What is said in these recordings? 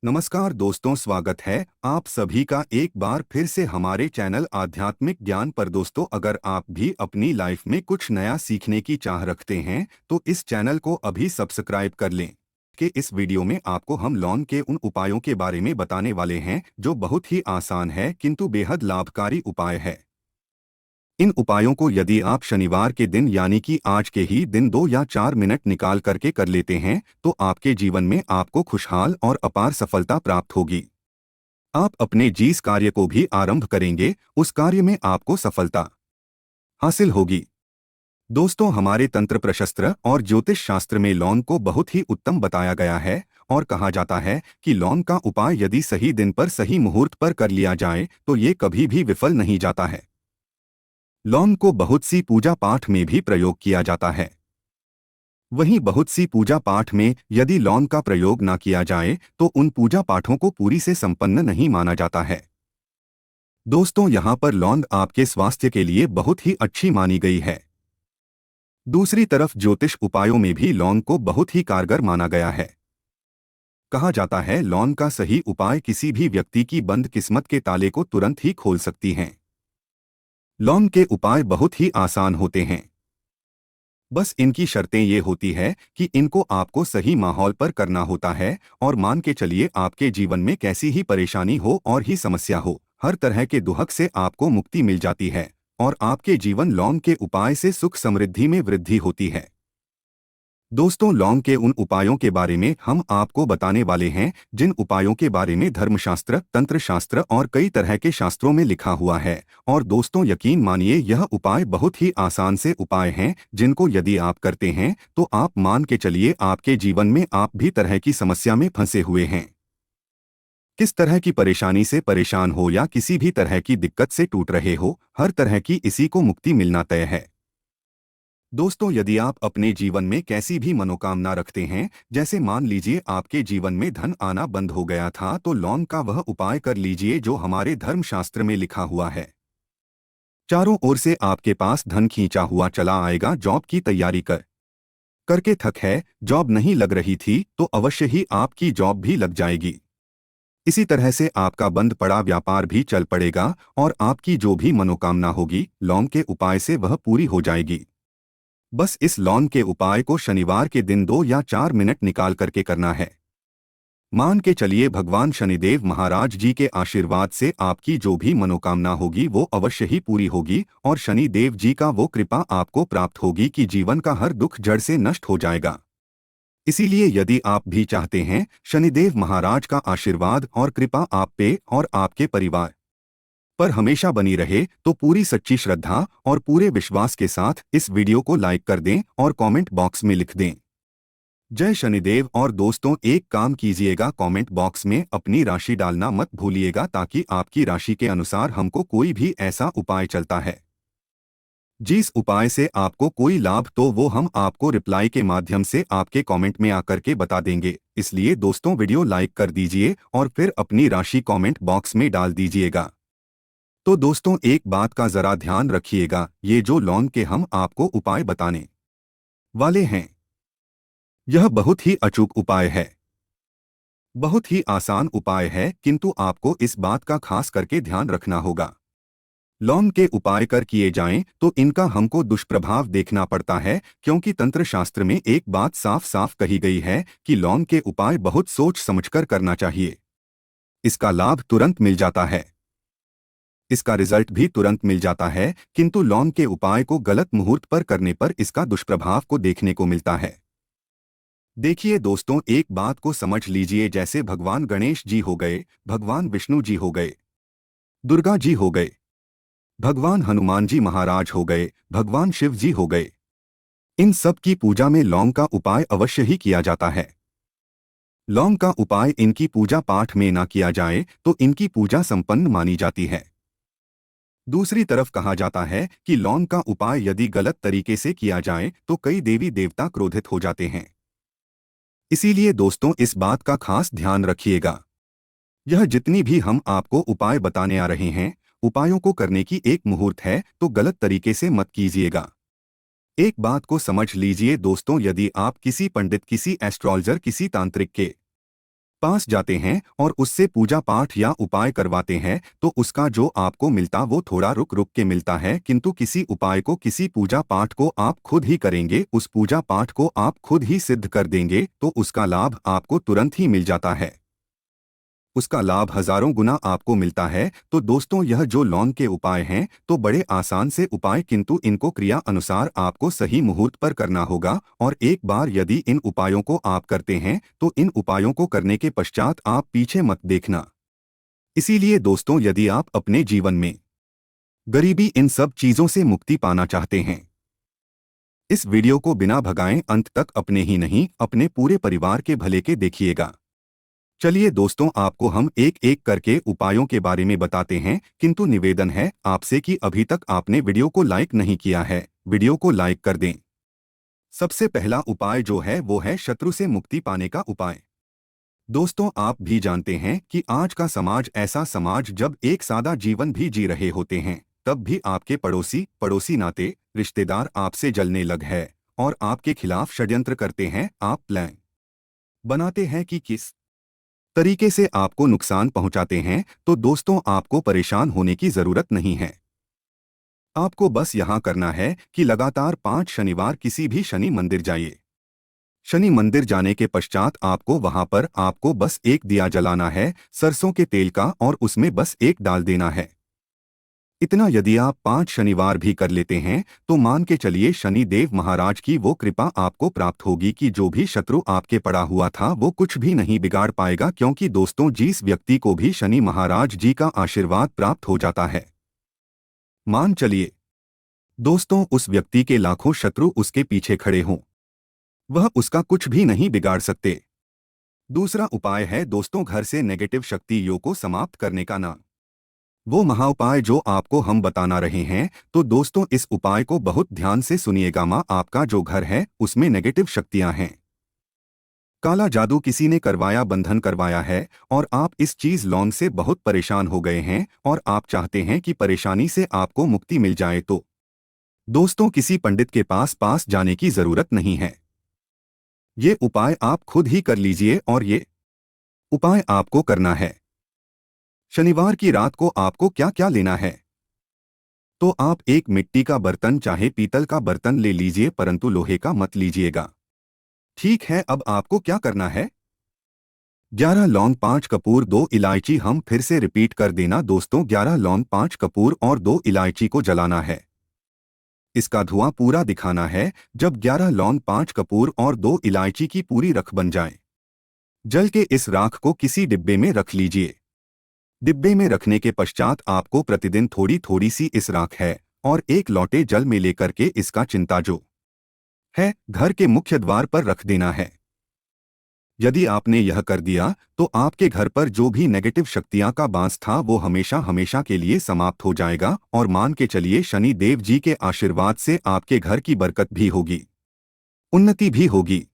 नमस्कार दोस्तों, स्वागत है आप सभी का एक बार फिर से हमारे चैनल आध्यात्मिक ज्ञान पर। दोस्तों, अगर आप भी अपनी लाइफ में कुछ नया सीखने की चाह रखते हैं तो इस चैनल को अभी सब्सक्राइब कर लें। कि इस वीडियो में आपको हम लॉन के उन उपायों के बारे में बताने वाले हैं जो बहुत ही आसान है किंतु बेहद लाभकारी उपाय है। इन उपायों को यदि आप शनिवार के दिन यानी कि आज के ही दिन 2 या 4 मिनट निकाल करके कर लेते हैं तो आपके जीवन में आपको खुशहाल और अपार सफलता प्राप्त होगी। आप अपने जिस कार्य को भी आरंभ करेंगे उस कार्य में आपको सफलता हासिल होगी। दोस्तों, हमारे तंत्र प्रशस्त्र और ज्योतिष शास्त्र में लॉन को बहुत ही उत्तम बताया गया है और कहा जाता है कि लॉन का उपाय यदि सही दिन पर सही मुहूर्त पर कर लिया जाए तो ये कभी भी विफल नहीं जाता है। लॉन को बहुत सी पूजा पाठ में भी प्रयोग किया जाता है। वहीं बहुत सी पूजा पाठ में यदि लॉन का प्रयोग न किया जाए तो उन पूजा पाठों को पूरी से संपन्न नहीं माना जाता है। दोस्तों, यहाँ पर लौंग आपके स्वास्थ्य के लिए बहुत ही अच्छी मानी गई है। दूसरी तरफ ज्योतिष उपायों में भी लौंग को बहुत ही कारगर माना गया है। कहा जाता है लौंग का सही उपाय किसी भी व्यक्ति की बंद किस्मत के ताले को तुरंत ही खोल सकती हैं। लौंग के उपाय बहुत ही आसान होते हैं। बस इनकी शर्तें ये होती है कि इनको आपको सही माहौल पर करना होता है और मान के चलिए आपके जीवन में कैसी ही परेशानी हो और ही समस्या हो, हर तरह के दुहक से आपको मुक्ति मिल जाती है और आपके जीवन लौंग के उपाय से सुख समृद्धि में वृद्धि होती है। दोस्तों, लौंग के उन उपायों के बारे में हम आपको बताने वाले हैं जिन उपायों के बारे में धर्मशास्त्र, तंत्र शास्त्र और कई तरह के शास्त्रों में लिखा हुआ है। और दोस्तों, यकीन मानिए यह उपाय बहुत ही आसान से उपाय हैं जिनको यदि आप करते हैं तो आप मान के चलिए आपके जीवन में आप भी तरह की समस्या में फंसे हुए हैं। किस तरह की परेशानी से परेशान हो या किसी भी तरह की दिक्कत से टूट रहे हो, हर तरह की इसी को मुक्ति मिलना तय है। दोस्तों, यदि आप अपने जीवन में कैसी भी मनोकामना रखते हैं, जैसे मान लीजिए आपके जीवन में धन आना बंद हो गया था, तो लौंग का वह उपाय कर लीजिए जो हमारे धर्मशास्त्र में लिखा हुआ है। चारों ओर से आपके पास धन खींचा हुआ चला आएगा। जॉब की तैयारी करके थक है, जॉब नहीं लग रही थी तो अवश्य ही आपकी जॉब भी लग जाएगी। इसी तरह से आपका बंद पड़ा व्यापार भी चल पड़ेगा और आपकी जो भी मनोकामना होगी लौंग के उपाय से वह पूरी हो जाएगी। बस इस लौंग के उपाय को शनिवार के दिन 2 या 4 मिनट निकाल करके करना है। मान के चलिए भगवान शनिदेव महाराज जी के आशीर्वाद से आपकी जो भी मनोकामना होगी वो अवश्य ही पूरी होगी और शनिदेव जी का वो कृपा आपको प्राप्त होगी कि जीवन का हर दुख जड़ से नष्ट हो जाएगा। इसीलिए यदि आप भी चाहते हैं शनिदेव महाराज का आशीर्वाद और कृपा आप पे और आपके परिवार पर हमेशा बनी रहे तो पूरी सच्ची श्रद्धा और पूरे विश्वास के साथ इस वीडियो को लाइक कर दें और कमेंट बॉक्स में लिख दें जय शनिदेव। और दोस्तों, एक काम कीजिएगा, कमेंट बॉक्स में अपनी राशि डालना मत भूलिएगा ताकि आपकी राशि के अनुसार हमको कोई भी ऐसा उपाय चलता है जिस उपाय से आपको कोई लाभ तो वो हम आपको रिप्लाई के माध्यम से आपके कमेंट में आकर के बता देंगे। इसलिए दोस्तों, वीडियो लाइक कर दीजिए और फिर अपनी राशि कमेंट बॉक्स में डाल दीजिएगा। तो दोस्तों, एक बात का जरा ध्यान रखिएगा, ये जो लौंग के हम आपको उपाय बताने वाले हैं यह बहुत ही अचूक उपाय है, बहुत ही आसान उपाय है, किंतु आपको इस बात का खास करके ध्यान रखना होगा। लौंग के उपाय कर किए जाएं तो इनका हमको दुष्प्रभाव देखना पड़ता है, क्योंकि तंत्र शास्त्र में एक बात साफ साफ कही गई है कि लौंग के उपाय बहुत सोच समझकर करना चाहिए। इसका लाभ तुरंत मिल जाता है, इसका रिजल्ट भी तुरंत मिल जाता है, किंतु लौंग के उपाय को गलत मुहूर्त पर करने पर इसका दुष्प्रभाव को देखने को मिलता है। देखिए दोस्तों, एक बात को समझ लीजिए, जैसे भगवान गणेश जी हो गए, भगवान विष्णु जी हो गए, दुर्गा जी हो गए, भगवान हनुमान जी महाराज हो गए, भगवान शिव जी हो गए, इन सब की पूजा में लौंग का उपाय अवश्य ही किया जाता है। लौंग का उपाय इनकी पूजा पाठ में ना किया जाए तो इनकी पूजा संपन्न मानी जाती है। दूसरी तरफ कहा जाता है कि लौंग का उपाय यदि गलत तरीके से किया जाए तो कई देवी देवता क्रोधित हो जाते हैं। इसीलिए दोस्तों, इस बात का खास ध्यान रखिएगा। यह जितनी भी हम आपको उपाय बताने आ रहे हैं, उपायों को करने की एक मुहूर्त है तो गलत तरीके से मत कीजिएगा। एक बात को समझ लीजिए दोस्तों, यदि आप किसी पंडित, किसी एस्ट्रोलॉजर, किसी तांत्रिक के पास जाते हैं और उससे पूजा पाठ या उपाय करवाते हैं तो उसका जो आपको मिलता वो थोड़ा रुक रुक के मिलता है, किंतु किसी उपाय को, किसी पूजा पाठ को आप खुद ही करेंगे, उस पूजा पाठ को आप खुद ही सिद्ध कर देंगे तो उसका लाभ आपको तुरंत ही मिल जाता है। उसका लाभ हजारों गुना आपको मिलता है। तो दोस्तों, यह जो लौंग के उपाय हैं तो बड़े आसान से उपाय, किंतु इनको क्रिया अनुसार आपको सही मुहूर्त पर करना होगा। और एक बार यदि इन उपायों को आप करते हैं तो इन उपायों को करने के पश्चात आप पीछे मत देखना। इसीलिए दोस्तों, यदि आप अपने जीवन में गरीबी, इन सब चीजों से मुक्ति पाना चाहते हैं, इस वीडियो को बिना भगाएं अंत तक अपने ही नहीं अपने पूरे परिवार के भले के देखिएगा। चलिए दोस्तों, आपको हम एक एक करके उपायों के बारे में बताते हैं, किंतु निवेदन है आपसे कि अभी तक आपने वीडियो को लाइक नहीं किया है, वीडियो को लाइक कर दें। सबसे पहला उपाय जो है वो है शत्रु से मुक्ति पाने का उपाय। दोस्तों, आप भी जानते हैं कि आज का समाज ऐसा समाज जब एक सादा जीवन भी जी रहे होते हैं तब भी आपके पड़ोसी नाते रिश्तेदार आपसे जलने लग है और आपके खिलाफ षड्यंत्र करते हैं। आप प्लान बनाते हैं कि किस तरीके से आपको नुकसान पहुंचाते हैं। तो दोस्तों, आपको परेशान होने की जरूरत नहीं है। आपको बस यहां करना है कि लगातार 5 शनिवार किसी भी शनि मंदिर जाइए। शनि मंदिर जाने के पश्चात आपको वहां पर आपको बस एक दिया जलाना है सरसों के तेल का, और उसमें बस एक डाल देना है। इतना यदि आप 5 शनिवार भी कर लेते हैं तो मान के चलिए शनि देव महाराज की वो कृपा आपको प्राप्त होगी कि जो भी शत्रु आपके पड़ा हुआ था वो कुछ भी नहीं बिगाड़ पाएगा, क्योंकि दोस्तों, जिस व्यक्ति को भी शनि महाराज जी का आशीर्वाद प्राप्त हो जाता है, मान चलिए दोस्तों, उस व्यक्ति के लाखों शत्रु उसके पीछे खड़े हों, वह उसका कुछ भी नहीं बिगाड़ सकते। दूसरा उपाय है दोस्तों, घर से नेगेटिव शक्तियों को समाप्त करने का नाम वो महाउपाय जो आपको हम बताना रहे हैं। तो दोस्तों, इस उपाय को बहुत ध्यान से सुनिएगा। आपका जो घर है उसमें नेगेटिव शक्तियां हैं, काला जादू किसी ने करवाया, बंधन करवाया है, और आप इस चीज लौंग से बहुत परेशान हो गए हैं और आप चाहते हैं कि परेशानी से आपको मुक्ति मिल जाए। तो दोस्तों, किसी पंडित के पास जाने की जरूरत नहीं है। ये उपाय आप खुद ही कर लीजिए, और ये उपाय आपको करना है। शनिवार की रात को आपको क्या क्या लेना है, तो आप एक मिट्टी का बर्तन चाहे पीतल का बर्तन ले लीजिए, परंतु लोहे का मत लीजिएगा। ठीक है, अब आपको क्या करना है? 11 लौंग, 5 कपूर, 2 इलायची। हम फिर से रिपीट कर देना दोस्तों, 11 लौंग, 5 कपूर और 2 इलायची को जलाना है। इसका धुआं पूरा दिखाना है। जब 11 लौंग, 5 कपूर और 2 इलायची की पूरी रख बन जाए, जल के इस राख को किसी डिब्बे में रख लीजिए। डिब्बे में रखने के पश्चात आपको प्रतिदिन थोड़ी थोड़ी सी इस राख है और एक लोटे जल में लेकर के इसका चिंता जो है घर के मुख्य द्वार पर रख देना है। यदि आपने यह कर दिया तो आपके घर पर जो भी नेगेटिव शक्तियां का बांस था वो हमेशा हमेशा के लिए समाप्त हो जाएगा, और मान के चलिए शनि देव जी के आशीर्वाद से आपके घर की बरकत भी होगी, उन्नति भी होगी।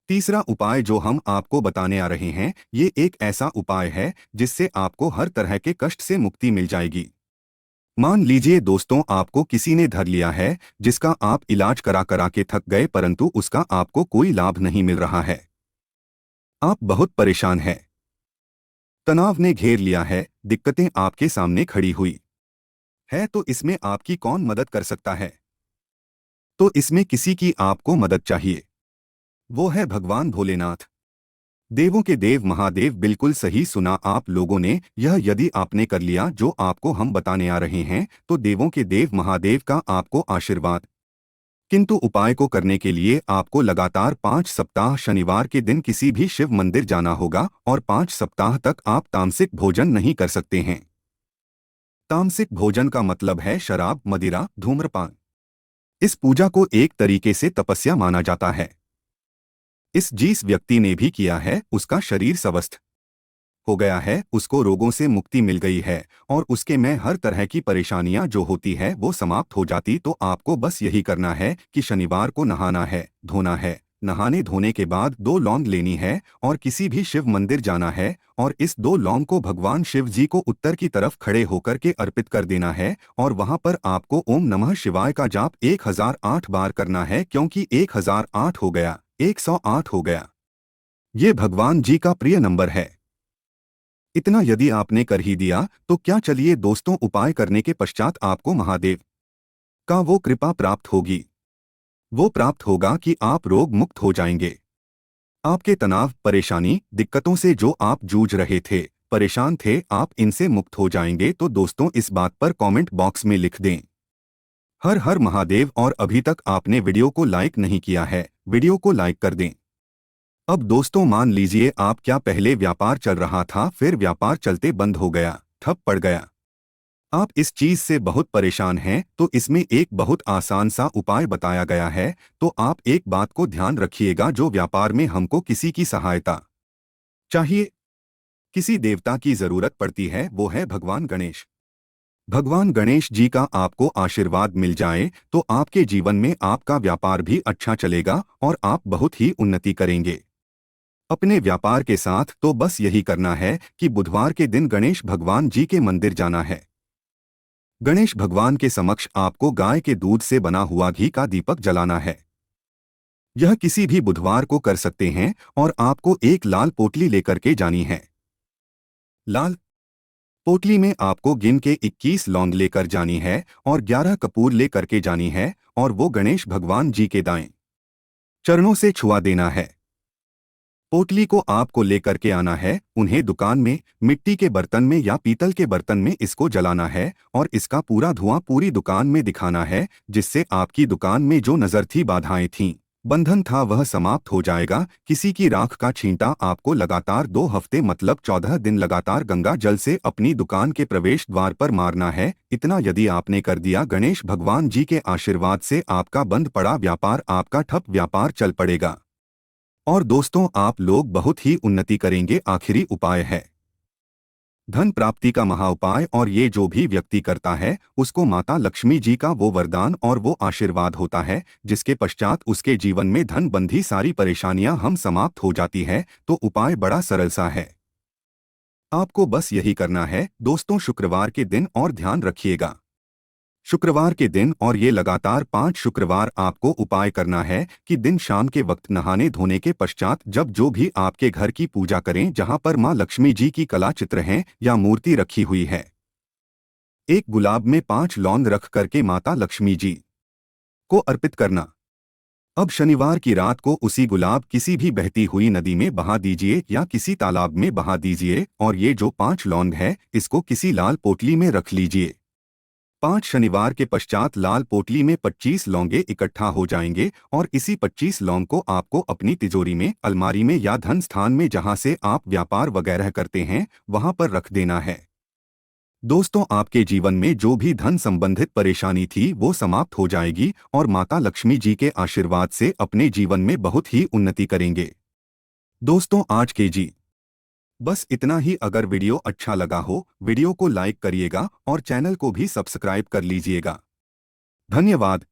तीसरा उपाय जो हम आपको बताने आ रहे हैं, ये एक ऐसा उपाय है जिससे आपको हर तरह के कष्ट से मुक्ति मिल जाएगी। मान लीजिए दोस्तों, आपको किसी ने धर लिया है जिसका आप इलाज करा करा के थक गए, परंतु उसका आपको कोई लाभ नहीं मिल रहा है। आप बहुत परेशान हैं, तनाव ने घेर लिया है, दिक्कतें आपके सामने खड़ी हुई है। तो इसमें आपकी कौन मदद कर सकता है? तो इसमें किसी की आपको मदद चाहिए, वो है भगवान भोलेनाथ, देवों के देव महादेव। बिल्कुल सही सुना आप लोगों ने। यह यदि आपने कर लिया जो आपको हम बताने आ रहे हैं तो देवों के देव महादेव का आपको आशीर्वाद। किंतु उपाय को करने के लिए आपको लगातार 5 सप्ताह शनिवार के दिन किसी भी शिव मंदिर जाना होगा, और 5 सप्ताह तक आप तामसिक भोजन नहीं कर सकते हैं। तामसिक भोजन का मतलब है शराब, मदिरा, धूम्रपान। इस पूजा को एक तरीके से तपस्या माना जाता है। जिस व्यक्ति ने भी किया है उसका शरीर स्वस्थ हो गया है, उसको रोगों से मुक्ति मिल गई है, और उसके में हर तरह की परेशानियां जो होती है वो समाप्त हो जाती। तो आपको बस यही करना है कि शनिवार को नहाना है, धोना है। नहाने धोने के बाद 2 लौंग लेनी है और किसी भी शिव मंदिर जाना है, और इस 2 लौंग को भगवान शिव जी को उत्तर की तरफ खड़े होकर के अर्पित कर देना है, और वहां पर आपको ओम नमः शिवाय का जाप 1008 बार करना है, क्योंकि 1008 हो गया, 108 हो गया। ये भगवान जी का प्रिय नंबर है। इतना यदि आपने कर ही दिया तो क्या, चलिए दोस्तों, उपाय करने के पश्चात आपको महादेव का वो कृपा प्राप्त होगी। वो प्राप्त होगा कि आप रोग मुक्त हो जाएंगे। आपके तनाव, परेशानी, दिक्कतों से जो आप जूझ रहे थे, परेशान थे, आप इनसे मुक्त हो जाएंगे। तो दोस्तों, इस बात पर कमेंट बॉक्स में लिख दें हर हर महादेव। और अभी तक आपने वीडियो को लाइक नहीं किया है, वीडियो को लाइक कर दें। अब दोस्तों, मान लीजिए आप क्या, पहले व्यापार चल रहा था, फिर व्यापार चलते बंद हो गया, ठप पड़ गया। आप इस चीज से बहुत परेशान हैं, तो इसमें एक बहुत आसान सा उपाय बताया गया है। तो आप एक बात को ध्यान रखिएगा, जो व्यापार में हमको किसी की सहायता चाहिए, किसी देवता की जरूरत पड़ती है, वो है भगवान गणेश। भगवान गणेश जी का आपको आशीर्वाद मिल जाए तो आपके जीवन में आपका व्यापार भी अच्छा चलेगा और आप बहुत ही उन्नति करेंगे अपने व्यापार के साथ। तो बस यही करना है कि बुधवार के दिन गणेश भगवान जी के मंदिर जाना है। गणेश भगवान के समक्ष आपको गाय के दूध से बना हुआ घी का दीपक जलाना है। यह किसी भी बुधवार को कर सकते हैं और आपको एक लाल पोटली लेकर के जानी है। लाल पोटली में आपको गिन के 21 लौंग लेकर जानी है और 11 कपूर लेकर के जानी है, और वो गणेश भगवान जी के दाएं चरणों से छुआ देना है। पोटली को आपको लेकर के आना है, उन्हें दुकान में मिट्टी के बर्तन में या पीतल के बर्तन में इसको जलाना है और इसका पूरा धुआं पूरी दुकान में दिखाना है, जिससे आपकी दुकान में जो नजर थी, बाधाएं थीं, बंधन था, वह समाप्त हो जाएगा। किसी की राख का छींटा आपको लगातार 2 हफ्ते मतलब 14 दिन लगातार गंगा जल से अपनी दुकान के प्रवेश द्वार पर मारना है। इतना यदि आपने कर दिया, गणेश भगवान जी के आशीर्वाद से आपका बंद पड़ा व्यापार, आपका ठप व्यापार चल पड़ेगा और दोस्तों, आप लोग बहुत ही उन्नति करेंगे। आखिरी उपाय है धन प्राप्ति का महाउपाय, और ये जो भी व्यक्ति करता है उसको माता लक्ष्मी जी का वो वरदान और वो आशीर्वाद होता है, जिसके पश्चात उसके जीवन में धन बंधी सारी परेशानियां हम समाप्त हो जाती है। तो उपाय बड़ा सरल सा है, आपको बस यही करना है दोस्तों, शुक्रवार के दिन, और ध्यान रखिएगा शुक्रवार के दिन, और ये लगातार 5 शुक्रवार आपको उपाय करना है कि दिन शाम के वक्त नहाने धोने के पश्चात जब जो भी आपके घर की पूजा करें, जहां पर मां लक्ष्मी जी की कला चित्र हैं या मूर्ति रखी हुई है, एक गुलाब में 5 लौंग रख करके माता लक्ष्मी जी को अर्पित करना। अब शनिवार की रात को उसी गुलाब किसी भी बहती हुई नदी में बहा दीजिए या किसी तालाब में बहा दीजिए, और ये जो 5 लौंग है इसको किसी लाल पोटली में रख लीजिए। 5 शनिवार के पश्चात लाल पोटली में 25 लौंगे इकट्ठा हो जाएंगे, और इसी 25 लौंग को आपको अपनी तिजोरी में, अलमारी में या धन स्थान में, जहां से आप व्यापार वगैरह करते हैं, वहां पर रख देना है। दोस्तों, आपके जीवन में जो भी धन संबंधित परेशानी थी वो समाप्त हो जाएगी और माता लक्ष्मी जी के आशीर्वाद से अपने जीवन में बहुत ही उन्नति करेंगे। दोस्तों, आज के जी बस इतना ही। अगर वीडियो अच्छा लगा हो, वीडियो को लाइक करिएगा और चैनल को भी सब्सक्राइब कर लीजिएगा। धन्यवाद।